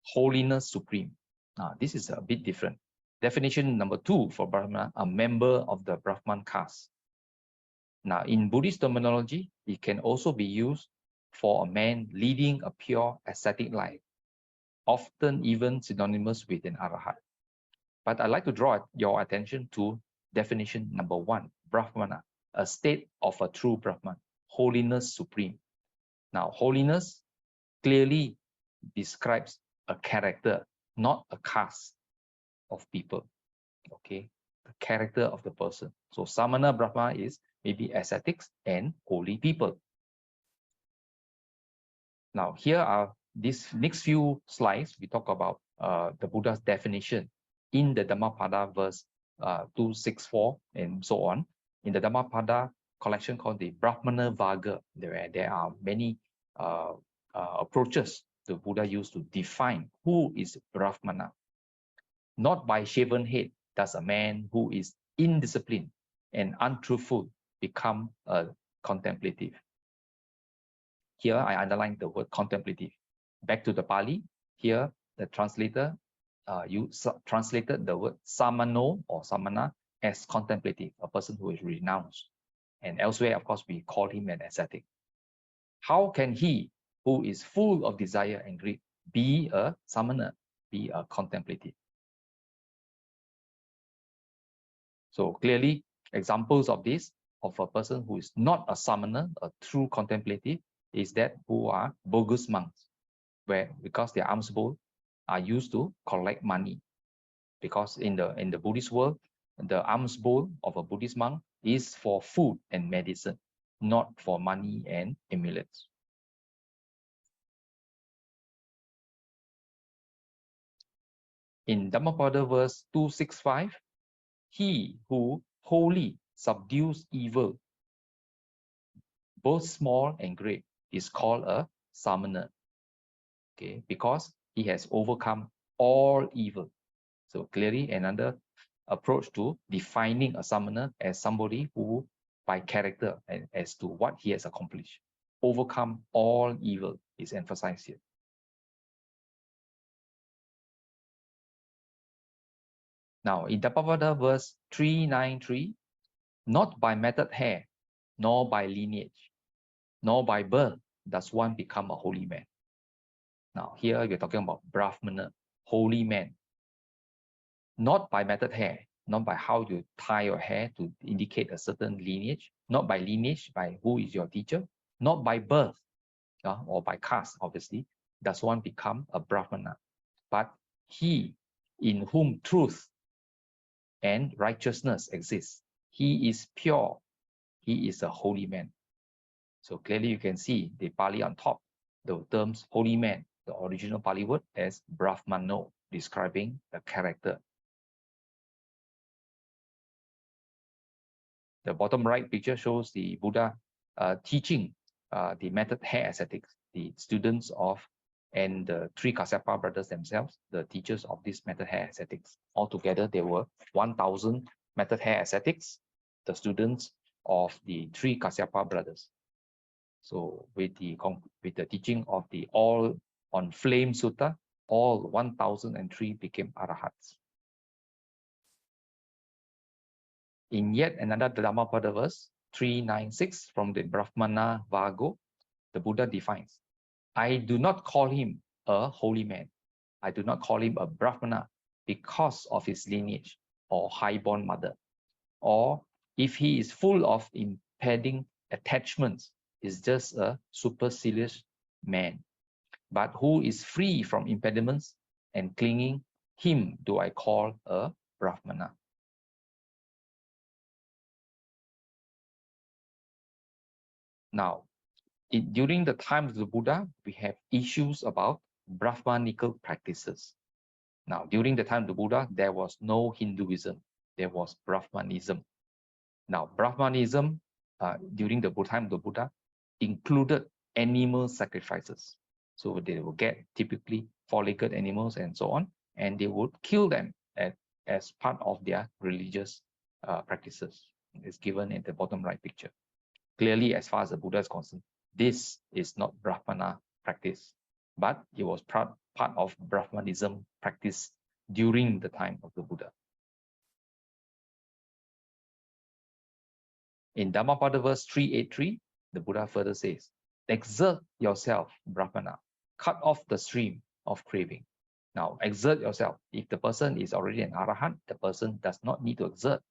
holiness supreme. Now, this is a bit different. Definition number 2 for Brahmana, a member of the Brahman caste. Now, in Buddhist terminology, it can also be used for a man leading a pure ascetic life, often even synonymous with an arahat. But I'd like to draw your attention to definition number 1, Brahmana, a state of a true Brahman, holiness supreme. Now, holiness clearly describes a character, not a caste of people. Okay, the character of the person. So Samana Brahma is maybe ascetics and holy people. Now, here are these next few slides. We talk about the Buddha's definition in the Dhammapada verse 264 and so on. In the Dhammapada collection called the Brahmana Vagga, there are many approaches the Buddha used to define who is Brahmana. Not by shaven head does a man who is indisciplined and untruthful become a contemplative. Here I underline the word contemplative. Back to the Pali, here the translator translated the word samano or samana as contemplative, a person who is renounced. And elsewhere, of course, we call him an ascetic. How can he who is full of desire and greed be a samana, be a contemplative? So clearly, examples of this, of a person who is not a samana, a true contemplative, is that who are bogus monks, because their alms bowl are used to collect money. Because in the Buddhist world, the alms bowl of a Buddhist monk is for food and medicine, not for money and amulets. In Dhammapada verse 265, he who wholly subdues evil, both small and great, is called a samana. Okay, because he has overcome all evil. So clearly another approach to defining a samana as somebody who, by character and as to what he has accomplished, overcome all evil is emphasized here. Now, in Dhammapada verse 393, not by matted hair, nor by lineage, nor by birth does one become a holy man. Now, here we're talking about Brahmana, holy man. Not by matted hair, not by how you tie your hair to indicate a certain lineage, not by lineage, by who is your teacher, not by birth or by caste, obviously, does one become a Brahmana. But he in whom truth and righteousness exists, he is pure, he is a holy man. So clearly you can see the Pali on top, the terms holy man, the original Pali word, as Brahmano, describing the character. The bottom right picture shows the Buddha teaching the method hair ascetics, the students of and the three Kasyapa brothers themselves, the teachers of this method hair ascetics. Altogether, there were 1,000 method hair ascetics, the students of the three Kasyapa brothers. So with the teaching of the all on flame sutta, all 1,003 became arahats. In yet another Dhammapada verse, 396 from the Brahmana Vago, the Buddha defines, I do not call him a holy man. I do not call him a Brahmana because of his lineage or high-born mother. Or if he is full of impeding attachments, is just a supercilious man. But who is free from impediments and clinging, him do I call a Brahmana. Now, during the time of the Buddha, we have issues about Brahmanical practices. Now, during the time of the Buddha, there was no Hinduism, there was Brahmanism. Now, Brahmanism during the time of the Buddha included animal sacrifices. So they will get typically four-legged animals and so on, and they would kill them as part of their religious practices. It's given in the bottom right picture. Clearly, as far as the Buddha is concerned, this is not Brahmana practice, but it was part of Brahmanism practice during the time of the Buddha. In Dhammapada verse 383, the Buddha further says, exert yourself, Brahmana, cut off the stream of craving. Now, exert yourself. If the person is already an arahant, the person does not need to exert.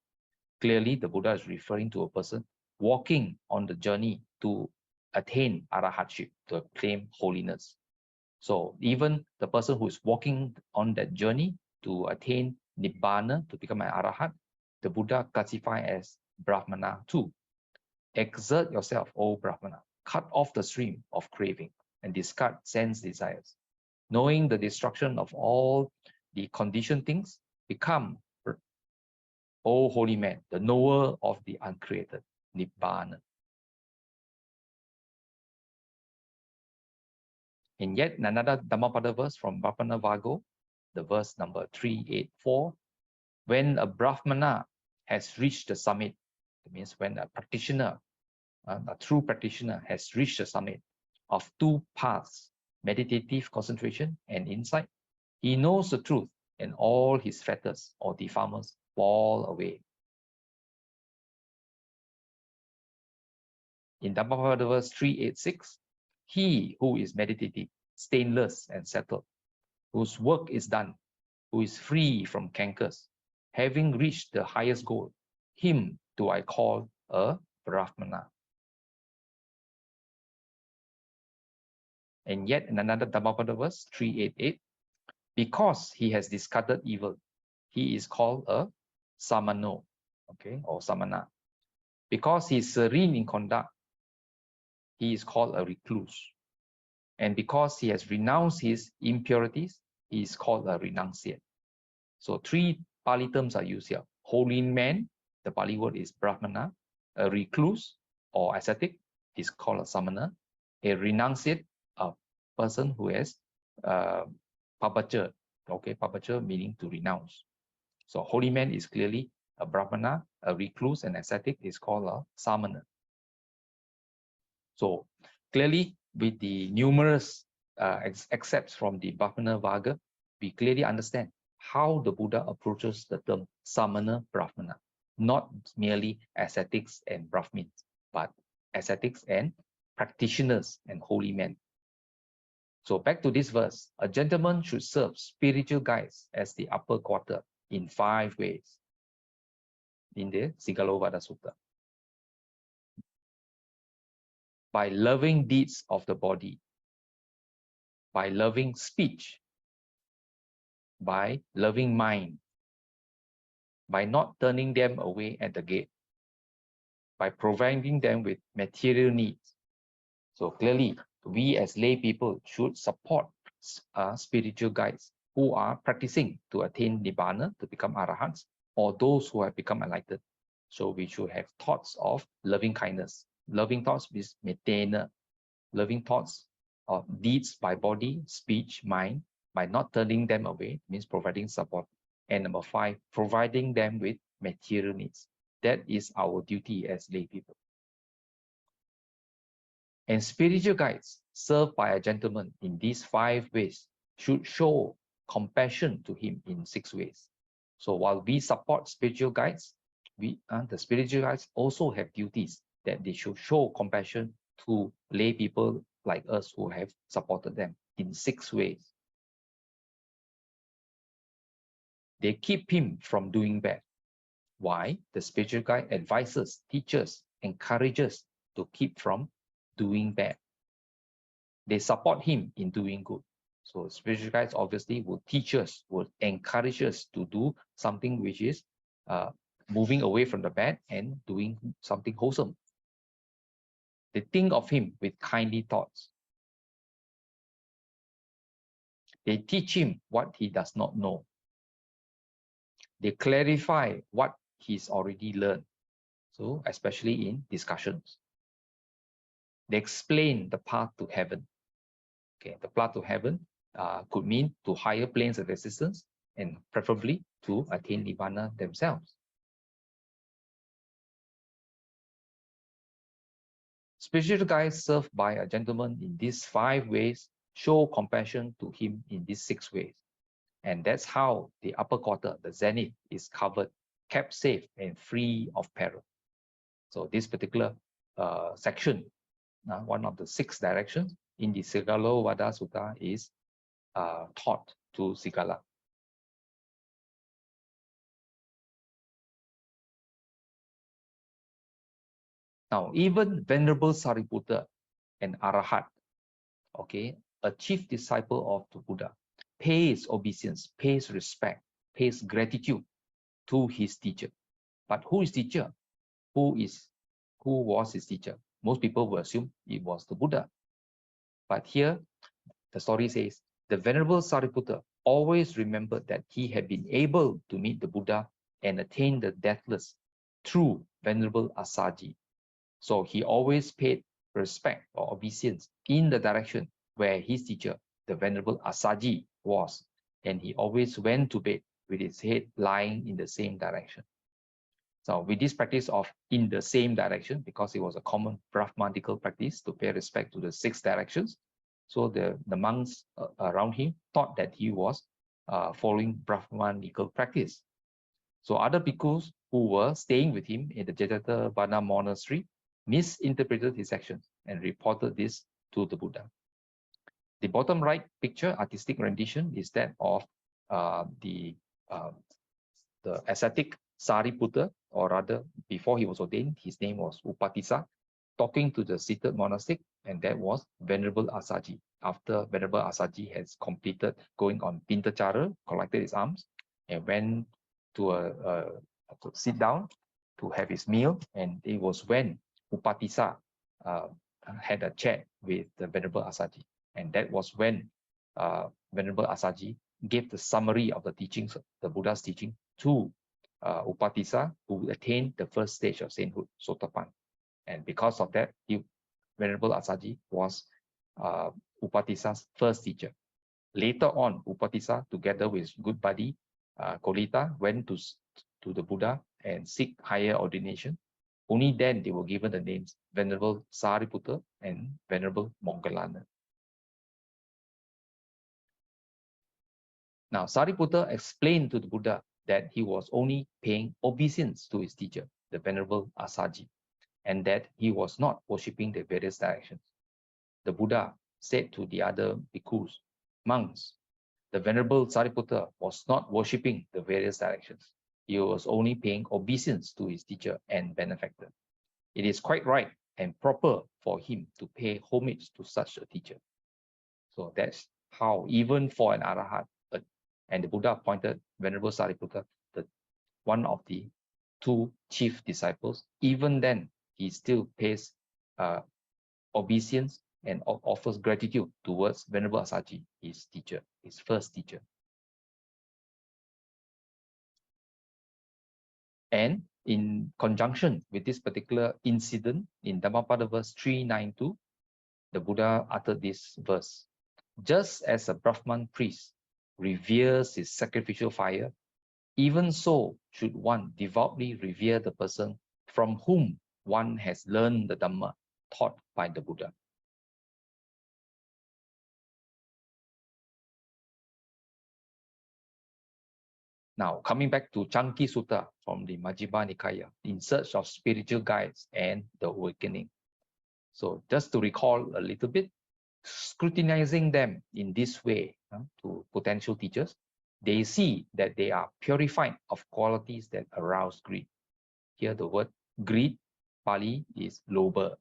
Clearly, the Buddha is referring to a person walking on the journey to attain arahatship, to claim holiness. So even the person who is walking on that journey to attain nibbana, to become an arahat, the Buddha classifies as Brahmana too. Exert yourself, O Brahmana, cut off the stream of craving and discard sense desires. Knowing the destruction of all the conditioned things, become, O holy man, the knower of the uncreated, nibbana. In yet another Dhammapada verse from Brahmana Vago, the verse number 384, when a Brahmana has reached the summit, it means when a practitioner, a true practitioner has reached the summit of two paths, meditative concentration and insight, he knows the truth and all his fetters or defilements fall away. In Dhammapada verse 386, he who is meditative, stainless and settled, whose work is done, who is free from cankers, having reached the highest goal, him do I call a Brahmana. And yet in another Dhammapada verse 388, because he has discarded evil, he is called a Samano, okay, or Samana. Because he is serene in conduct, he is called a recluse. And because he has renounced his impurities, he is called a renunciate. So three Pali terms are used here. Holy man, the Pali word is Brahmana. A recluse or ascetic is called a Samana. A renunciate, a person who has papacha. Okay, papacha meaning to renounce. So holy man is clearly a Brahmana, a recluse, and ascetic is called a Samana. So clearly, with the numerous excerpts from the Brahmana Vaga, we clearly understand how the Buddha approaches the term Samana Brahmana, not merely ascetics and Brahmins, but ascetics and practitioners and holy men. So back to this verse, a gentleman should serve spiritual guides as the upper quarter in 5 ways in the Țigălovada Sutta. By loving deeds of the body, by loving speech, by loving mind, by not turning them away at the gate, by providing them with material needs. So clearly, we as lay people should support spiritual guides who are practicing to attain Nibbana, to become Arahants, or those who have become enlightened. So we should have thoughts of loving kindness. Loving thoughts is maintainer. Loving thoughts of deeds by body, speech, mind, by not turning them away, means providing support. And number 5, providing them with material needs. That is our duty as lay people. And spiritual guides served by a gentleman in these 5 ways should show compassion to him in 6 ways. So while we support spiritual guides, the spiritual guides also have duties that they should show compassion to lay people like us who have supported them in 6 ways. They keep him from doing bad. Why? The spiritual guide advises, teaches, encourages to keep from doing bad. They support him in doing good. So spiritual guides obviously will teach us, will encourage us to do something which is moving away from the bad and doing something wholesome. They think of him with kindly thoughts. They teach him what he does not know. They clarify what he's already learned. So especially in discussions. They explain the path to heaven. Okay, the path to heaven could mean to higher planes of existence and preferably to attain Nibbana themselves. Spiritual guides served by a gentleman in these 5 ways show compassion to him in these 6 ways. And that's how the upper quarter, the zenith, is covered, kept safe and free of peril. So this particular section, one of the 6 directions in the 𝓤𝓷𝓲𝓼𝓷 Sutta is taught to Sigala. Now, even Venerable Sariputta, an Arahat, okay, a chief disciple of the Buddha, pays obeisance, pays respect, pays gratitude to his teacher. But who is teacher? Who was his teacher? Most people will assume it was the Buddha. But here, the story says, the Venerable Sariputta always remembered that he had been able to meet the Buddha and attain the deathless through Venerable Āsāji. So he always paid respect or obeisance in the direction where his teacher, the Venerable Āsāji, was. And he always went to bed with his head lying in the same direction. So with this practice of in the same direction, because it was a common Brahmanical practice to pay respect to the 6 directions, so the monks around him thought that he was following Brahmanical practice. So other bhikkhus who were staying with him in the 𝓤𝓷𝓲𝓷 monastery misinterpreted his actions and reported this to the Buddha. The bottom right picture, artistic rendition, is that of the ascetic Sariputta, or rather, before he was ordained, his name was Upatissa, talking to the seated monastic, and that was Venerable Āsāji. After Venerable Āsāji has completed going on Pintachara, collected his alms, and went to sit down to have his meal, and it was when Upatissa had a chat with the Venerable Āsāji, and that was when Venerable Āsāji gave the summary of the teachings, the Buddha's teaching, to Upatissa, who attained the first stage of sainthood, Sotapanna. And because of that, Venerable Āsāji was Upatissa's first teacher. Later on, Upatissa, together with his good buddy 𝓤𝓷𝓲, went to the Buddha and seek higher ordination. Only then they were given the names Venerable Sariputta and Venerable Moggallana. Now, Sariputta explained to the Buddha that he was only paying obeisance to his teacher, the Venerable Āsāji, and that he was not worshipping the various directions. The Buddha said to the other bhikkhus, monks, the Venerable Sariputta was not worshipping the various directions. He was only paying obeisance to his teacher and benefactor. It is quite right and proper for him to pay homage to such a teacher. So that's how, even for an Arahat, and the Buddha appointed Venerable Sariputta, one of the 2 chief disciples, even then he still pays obeisance and offers gratitude towards Venerable Āsāji, his teacher, his first teacher. And in conjunction with this particular incident in Dhammapada verse 392, the Buddha uttered this verse. Just as a Brahman priest reveres his sacrificial fire, even so should one devoutly revere the person from whom one has learned the Dhamma taught by the Buddha. Now, coming back to Chanki Sutta from the Majjhima Nikaya, in search of spiritual guides and the awakening. So just to recall a little bit, scrutinizing them in this way to potential teachers, they see that they are purified of qualities that arouse greed. Here the word greed, Pali, is lobha.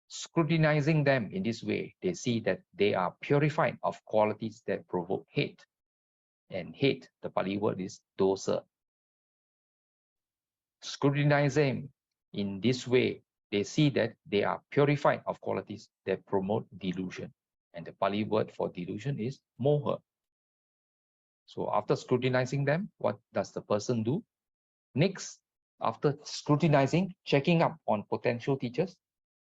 Scrutinizing them in this way, they see that they are purified of qualities that provoke hate. And hate, the Pali word is dosa. Scrutinizing in this way, they see that they are purified of qualities that promote delusion. And the Pali word for delusion is moha. So after scrutinizing them, what does the person do? Next, after scrutinizing, checking up on potential teachers,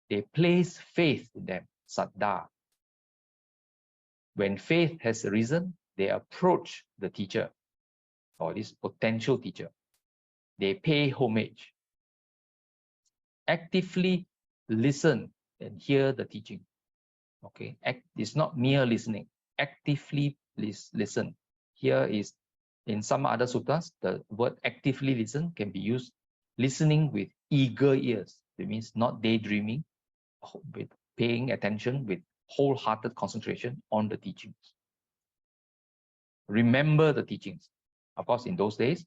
they place faith in them, 𝓷𝓸𝓷. When faith has arisen, they approach the teacher or this potential teacher. They pay homage, actively listen and hear the teaching. Okay, it's not mere listening, actively listen. Here is, in some other suttas, the word actively listen can be used listening with eager ears. It means not daydreaming, with paying attention with wholehearted concentration on the teachings. Remember the teachings. Of course, in those days,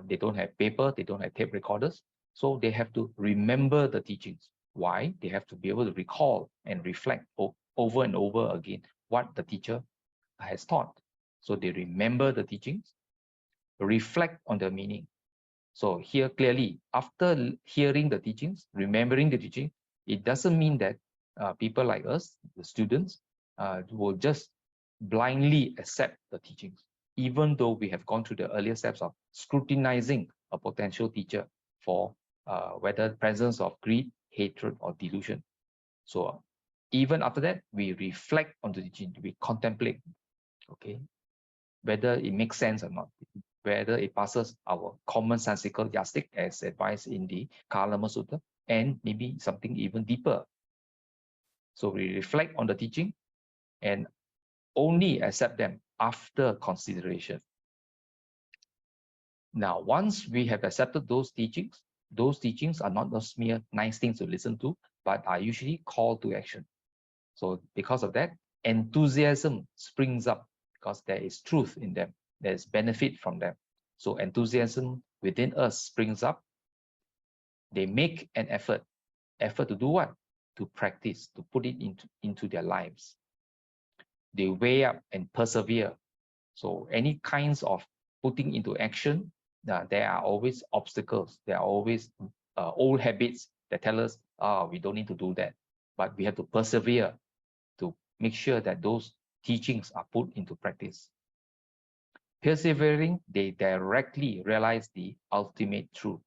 they don't have paper, they don't have tape recorders, so they have to remember the teachings. Why? They have to be able to recall and reflect over and over again what the teacher has taught. So they remember the teachings, reflect on the meaning. So here clearly, after hearing the teachings, remembering the teaching, it doesn't mean that people like us, the students, will just blindly accept the teachings, even though we have gone through the earlier steps of scrutinizing a potential teacher for whether presence of greed, hatred, or delusion. So even after that, we reflect on the teaching, we contemplate, okay, whether it makes sense or not, whether it passes our commonsensical yardstick as advised in the Kalama Sutta, and maybe something even deeper. So we reflect on the teaching and only accept them after consideration. Now, once we have accepted those teachings are not just mere nice things to listen to, but are usually call to action. So because of that, enthusiasm springs up because there is truth in them, there is benefit from them. So enthusiasm within us springs up. They make an effort to do what? To practice, to put it into their lives. They weigh up and persevere. So any kinds of putting into action, there are always obstacles. There are always old habits that tell us, we don't need to do that. But we have to persevere to make sure that those teachings are put into practice. Persevering, they directly realize the ultimate truth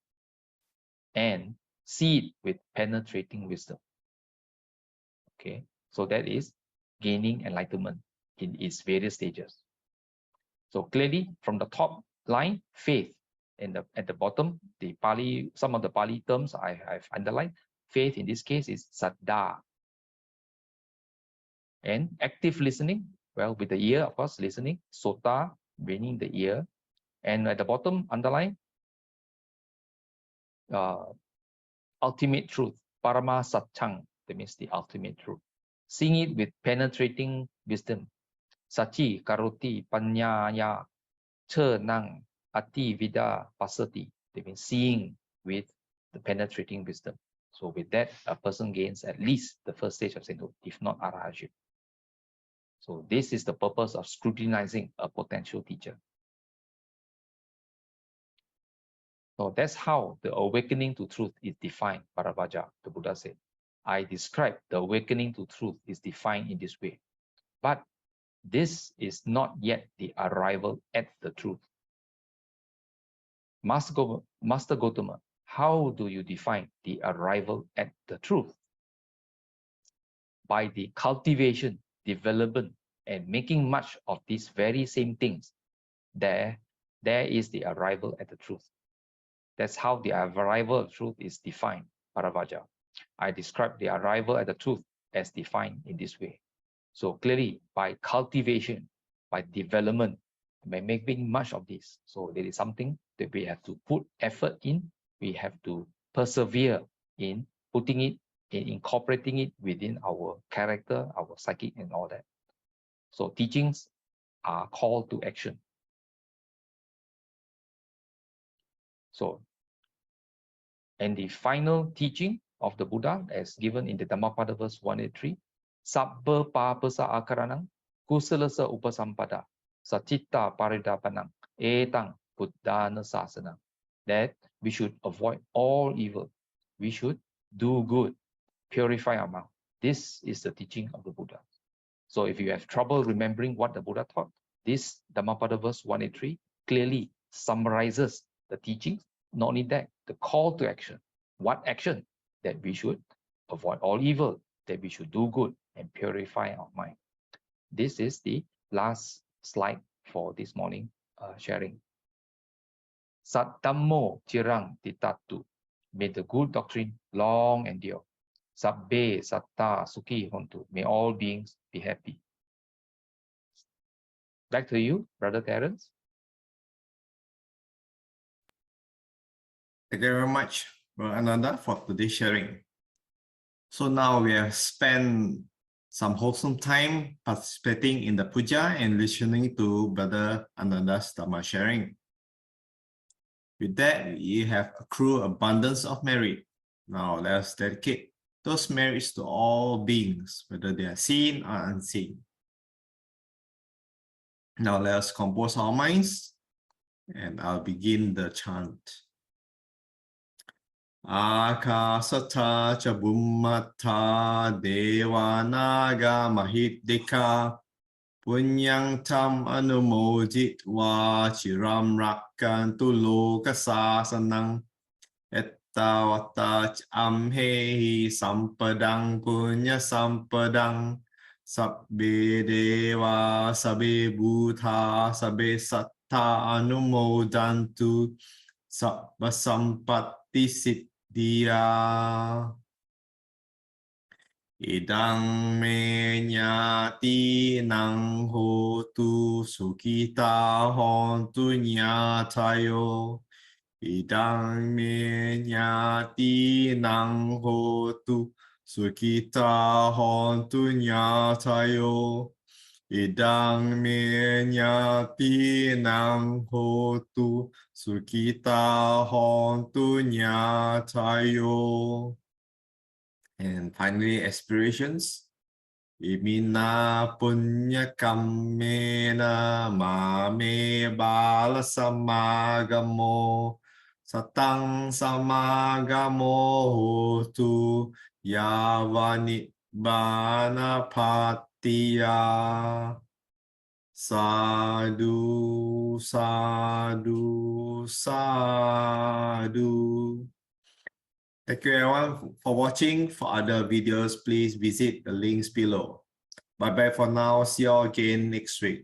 and see it with penetrating wisdom. Okay, so that is gaining enlightenment in its various stages. So clearly, from the top line, faith, and at the bottom, the Pali, some of the Pali terms I've underlined. Faith in this case is 𝓷𝓸𝓷. And active listening, well, with the ear, of course, listening, sota, meaning the ear. And at the bottom, underline, ultimate truth, parama satchang, that means the ultimate truth. Seeing it with penetrating wisdom, sachi karoti panyaya 𝓤𝓾𝓷𝓭𝓪 vida pasati, that means seeing with the penetrating wisdom. So with that, a person gains at least the first stage of sainthood, if not arahantship. So this is the purpose of scrutinizing a potential teacher. So that's how the awakening to truth is defined, Paravaja, the Buddha said. I describe the awakening to truth is defined in this way. But this is not yet the arrival at the truth. Master Gautama, how do you define the arrival at the truth? By the cultivation, development, and making much of these very same things, there is the arrival at the truth. That's how the arrival of truth is defined, Paravaja. I describe the arrival at the truth as defined in this way. So clearly, by cultivation, by development, by making much of this, so there is something that we have to put effort in, we have to persevere in putting it, in incorporating it within our character, our psychic, and all that. So teachings are call to action. So, and the final teaching of the Buddha, as given in the Dhammapada verse 183, Sabba papasa akaranang kusalasa upasampada sacitta paridapanang etang buddhana sasanang. That we should avoid all evil. We should do good, purify our mind. This is the teaching of the Buddha. So if you have trouble remembering what the Buddha taught, this Dhammapada verse 183 clearly summarizes the teachings. Not only that, the call to action. What action? That we should avoid all evil, that we should do good and purify our mind. This is the last slide for this morning sharing. 𝓢𝓾𝓷𝓭𝓪𝓂. May the good doctrine long endure. Sabbe satta sukhi hontu. May all beings be happy. Back to you, Brother Terence. Thank you very much, Brother Ānanda, for today's sharing. So now we have spent some wholesome time participating in the puja and listening to Brother Ānanda's Dhamma sharing. With that, we have accrued abundance of merit. Now let's dedicate those merits to all beings, whether they are seen or unseen. Now let's compose our minds, and I'll begin the chant. Akasata ca bummata devanaga mahitdika punyang tam anumojitva chiram rakkantu 𝓤𝓾𝓷𝓼𝓷 ettavata amhehi sampadang punya sampadang sabbe deva sabbe bhutā sabbe sattā anumodantu sabba sampatti siddhya. Idang me nyati nang hotu sukhita hontu nyatayo. Idang me nyati nang hotu sukhita hontu nyatayo. Idang me nyati nang hotu sukhita hontu nyatayo. And finally, aspirations. Imina punya kammena mame bala samagamo satang samagamo hotu yavani bana patiya. Sadhu, sadhu, sadhu. Thank you everyone for watching. For other videos, please visit the links below. Bye bye for now. See you all again next week.